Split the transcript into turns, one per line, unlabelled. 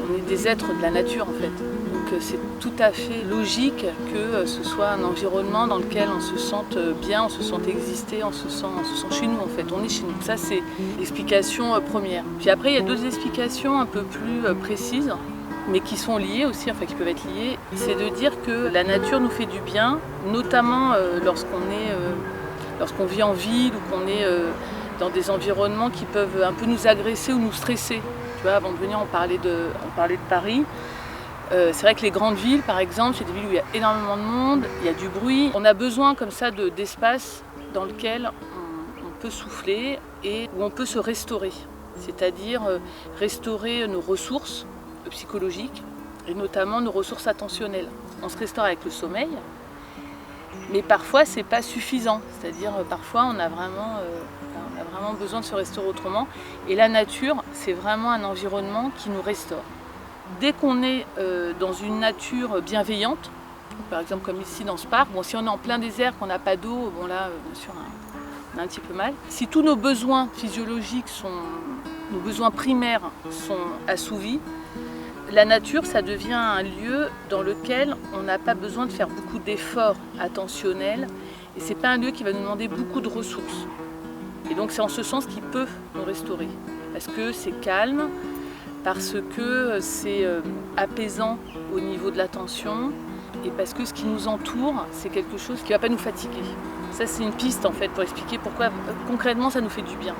on est des êtres de la nature en fait. Donc c'est tout à fait logique que ce soit un environnement dans lequel on se sente bien, on se sente exister, on se sent chez nous en fait, on est chez nous. Ça c'est l'explication première. Puis après il y a d'autres explications un peu plus précises, mais qui sont liées aussi, enfin qui peuvent être liées. C'est de dire que la nature nous fait du bien, notamment lorsqu'on vit en ville ou qu'on est dans des environnements qui peuvent un peu nous agresser ou nous stresser. Tu vois, avant de venir, on parlait de Paris. C'est vrai que les grandes villes, par exemple, c'est des villes où il y a énormément de monde, il y a du bruit. On a besoin comme ça d'espace dans lequel on peut souffler et où on peut se restaurer. C'est-à-dire restaurer nos ressources psychologiques et notamment nos ressources attentionnelles. On se restaure avec le sommeil, mais parfois c'est pas suffisant. C'est-à-dire parfois on a vraiment besoin de se restaurer autrement. Et la nature, c'est vraiment un environnement qui nous restaure. Dès qu'on est dans une nature bienveillante, par exemple comme ici dans ce parc, bon, si on est en plein désert, qu'on n'a pas d'eau, bon là bien sûr on a un petit peu mal. Si tous nos besoins physiologiques, nos besoins primaires sont assouvis, la nature, ça devient un lieu dans lequel on n'a pas besoin de faire beaucoup d'efforts attentionnels et c'est pas un lieu qui va nous demander beaucoup de ressources. Et donc c'est en ce sens qu'il peut nous restaurer, parce que c'est calme, parce que c'est apaisant au niveau de l'attention et parce que ce qui nous entoure, c'est quelque chose qui ne va pas nous fatiguer. Ça c'est une piste en fait pour expliquer pourquoi concrètement ça nous fait du bien.